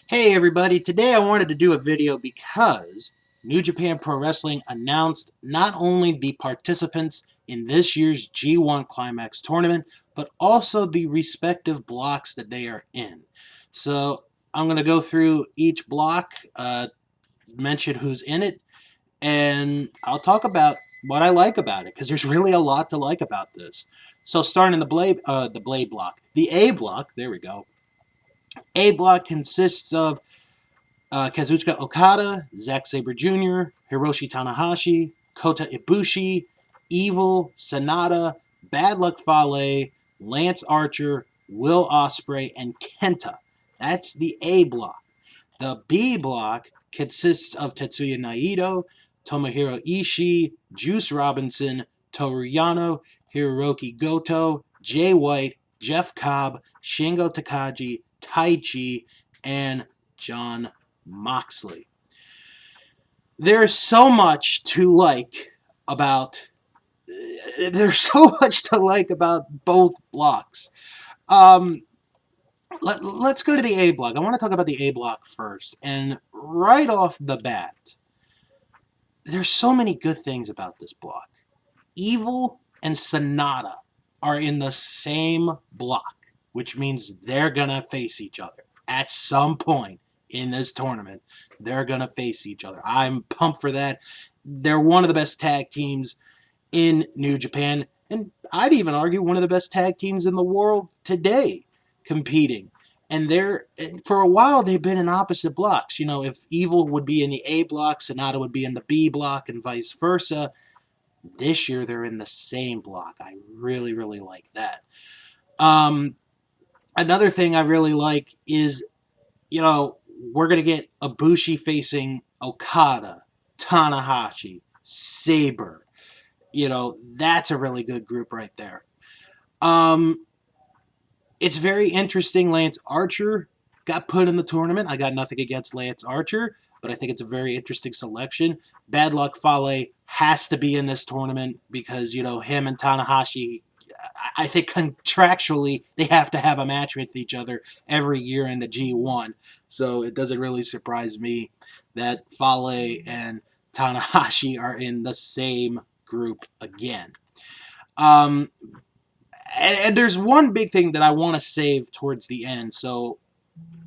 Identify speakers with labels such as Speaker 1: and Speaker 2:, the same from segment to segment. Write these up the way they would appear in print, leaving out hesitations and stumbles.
Speaker 1: Hey everybody, today I wanted to do a video because New Japan Pro Wrestling announced not only the participants in this year's G1 Climax tournament, but also the respective blocks that they are in. So I'm going to go through each block, mention who's in it, and I'll talk about what I like about it, because there's really a lot to like about this. So starting in the Blade block. The A block, there we go. A block consists of Kazuchika Okada, Zack Sabre Jr., Hiroshi Tanahashi, Kota Ibushi, Evil, Sonata, Bad Luck Fale, Lance Archer, Will Ospreay, and Kenta. That's the A block. The B block consists of Tetsuya Naito, Tomohiro Ishii, Juice Robinson, Toru Yano, Hiroki Goto, Jay White, Jeff Cobb, Shingo Takagi, Taichi, and John Moxley. There's so much to like about both blocks. Let's go to the A block. I want to talk about the A block first. And right off the bat, there's so many good things about this block. Evil and Sonata are in the same block, which means they're going to face each other at some point in this tournament. They're going to face each other. I'm pumped for that. They're one of the best tag teams in New Japan, and I'd even argue one of the best tag teams in the world today competing. And for a while, they've been in opposite blocks. You know, if Evil would be in the A block, Sonata would be in the B block, and vice versa. This year, they're in the same block. I really, really like that. Another thing I really like is, you know, we're going to get Ibushi facing Okada, Tanahashi, Sabre. You know, that's a really good group right there. It's very interesting. Lance Archer got put in the tournament. I got nothing against Lance Archer, but I think it's a very interesting selection. Bad Luck Fale has to be in this tournament because, you know, him and Tanahashi, I think contractually they have to have a match with each other every year in the G1. So it doesn't really surprise me that Fale and Tanahashi are in the same group again. And there's one big thing that I want to save towards the end. So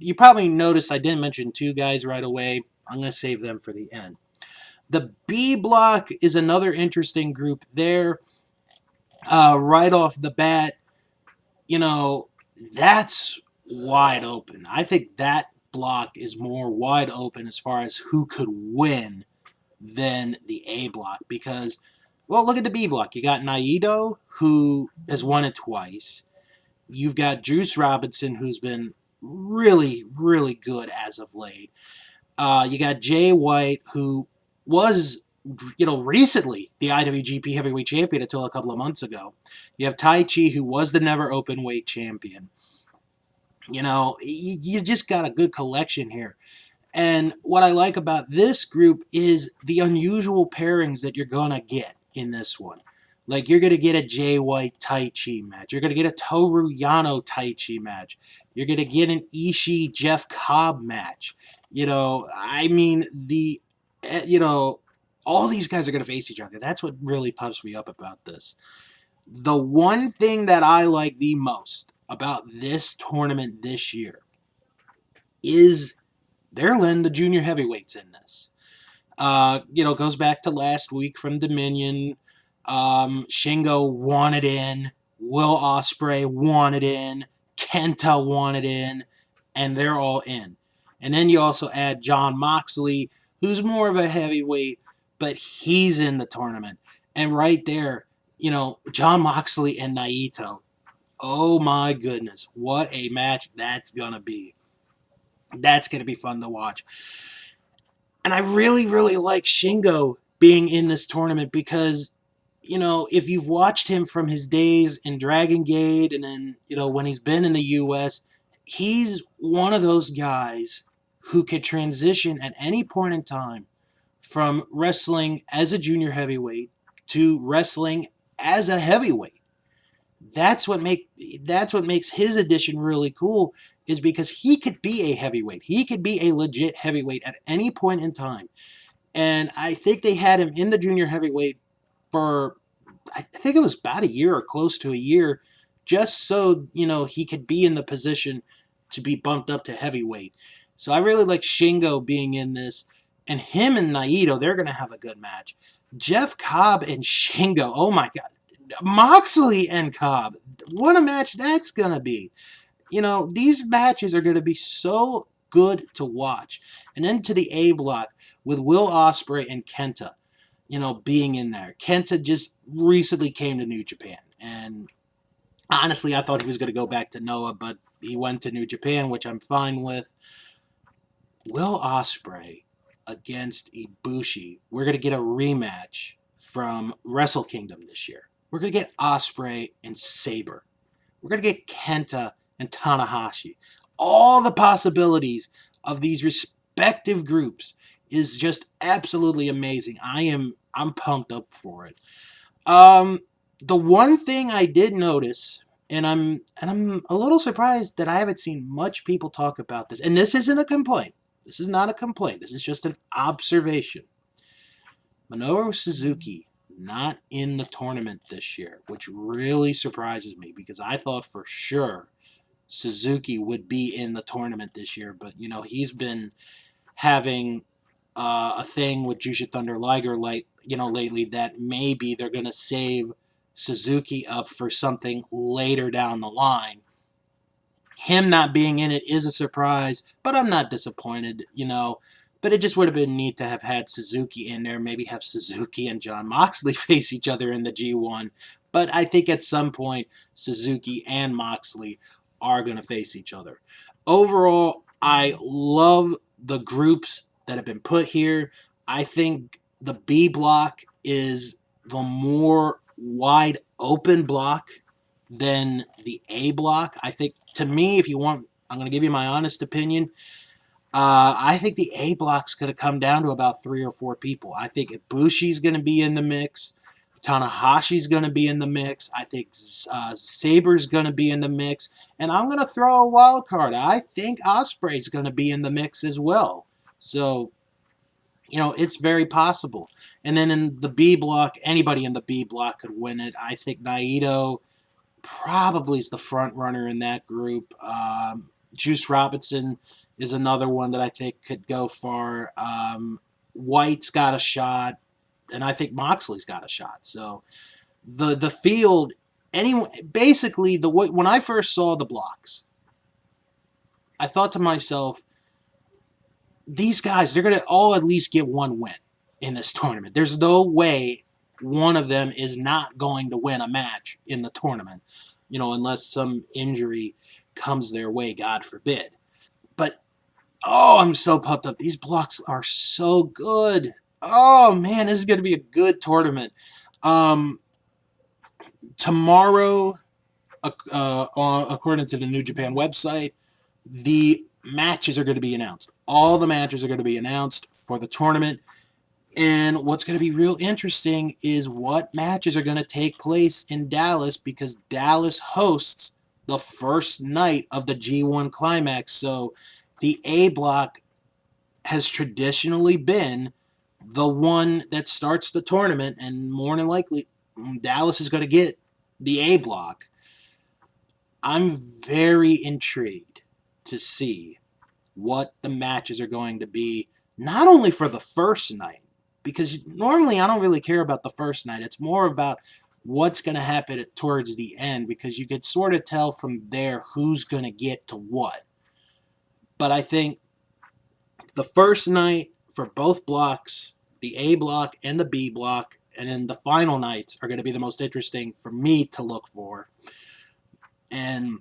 Speaker 1: you probably noticed I didn't mention two guys right away. I'm going to save them for the end. The B block is another interesting group there. Right off the bat, you know, that's wide open. I think that block is more wide open as far as who could win than the A block because, well, look at the B block. You got Naito, who has won it twice. You've got Juice Robinson, who's been really, really good as of late. You got Jay White, who was, you know, recently the IWGP Heavyweight Champion until a couple of months ago. You have Taichi, who was the never open weight champion. You know, you just got a good collection here. And what I like about this group is the unusual pairings that you're going to get in this one. Like, you're going to get a Jay White Taichi match. You're going to get a Toru Yano Taichi match. You're going to get an Ishii Jeff Cobb match. You know, I mean, all these guys are going to face each other. That's what really pumps me up about this. The one thing that I like the most about this tournament this year is they're letting the junior heavyweights in this. You know, goes back to last week from Dominion. Shingo wanted in. Will Ospreay wanted in. Kenta wanted in. And they're all in. And then you also add John Moxley, who's more of a heavyweight, but he's in the tournament. And right there, you know, John Moxley and Naito. Oh my goodness, what a match that's going to be. That's going to be fun to watch. And I really, really like Shingo being in this tournament because, you know, if you've watched him from his days in Dragon Gate and then, you know, when he's been in the U.S., he's one of those guys who could transition at any point in time from wrestling as a junior heavyweight to wrestling as a heavyweight. That's what makes his addition really cool is because he could be a heavyweight. He could be a legit heavyweight at any point in time. And I think they had him in the junior heavyweight for, I think it was about a year or close to a year, just so, he could be in the position to be bumped up to heavyweight. So I really like Shingo being in this. And him and Naito, they're going to have a good match. Jeff Cobb and Shingo, oh my God. Moxley and Cobb, what a match that's going to be. These matches are going to be so good to watch. And then to the A block with Will Ospreay and Kenta, being in there. Kenta just recently came to New Japan. And honestly, I thought he was going to go back to Noah, but he went to New Japan, which I'm fine with. Will Ospreay against Ibushi. We're going to get a rematch from Wrestle Kingdom this year. We're going to get Ospreay and Sabre. We're going to get Kenta and Tanahashi. All the possibilities of these respective groups is just absolutely amazing. I'm pumped up for it. The one thing I did notice, and I'm a little surprised that I haven't seen much people talk about this, and this isn't a complaint. This is not a complaint. This is just an observation. Minoru Suzuki not in the tournament this year, which really surprises me because I thought for sure Suzuki would be in the tournament this year, but he's been having a thing with Jushin Thunder Liger lately that maybe they're going to save Suzuki up for something later down the line. Him not being in it is a surprise, but I'm not disappointed, But it just would have been neat to have had Suzuki in there, maybe have Suzuki and Jon Moxley face each other in the G1. But I think at some point, Suzuki and Moxley are going to face each other. Overall, I love the groups that have been put here. I think the B block is the more wide open block than the A block. I think, to me, if you want, I'm going to give you my honest opinion. I think the A block's going to come down to about 3 or 4 people. I think Ibushi's going to be in the mix. Tanahashi's going to be in the mix. I think Sabre's going to be in the mix. And I'm going to throw a wild card. I think Ospreay's going to be in the mix as well. So, it's very possible. And then in the B block, anybody in the B block could win it. I think Naito probably is the front runner in that group. Juice Robinson is another one that I think could go far. White's got a shot, and I think Moxley's got a shot. So the field, basically when I first saw the blocks, I thought to myself, these guys, they're gonna all at least get one win in this tournament. There's no way one of them is not going to win a match in the tournament, unless some injury comes their way, God forbid. But, I'm so pumped up. These blocks are so good. Oh, man, this is going to be a good tournament. Tomorrow, according to the New Japan website, the matches are going to be announced. All the matches are going to be announced for the tournament. And what's going to be real interesting is what matches are going to take place in Dallas, because Dallas hosts the first night of the G1 Climax. So the A block has traditionally been the one that starts the tournament, and more than likely Dallas is going to get the A block. I'm very intrigued to see what the matches are going to be, not only for the first night, because normally I don't really care about the first night. It's more about what's going to happen towards the end, because you could sort of tell from there who's going to get to what. But I think the first night for both blocks, the A block and the B block, and then the final nights are going to be the most interesting for me to look for. And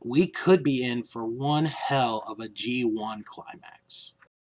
Speaker 1: we could be in for one hell of a G1 Climax.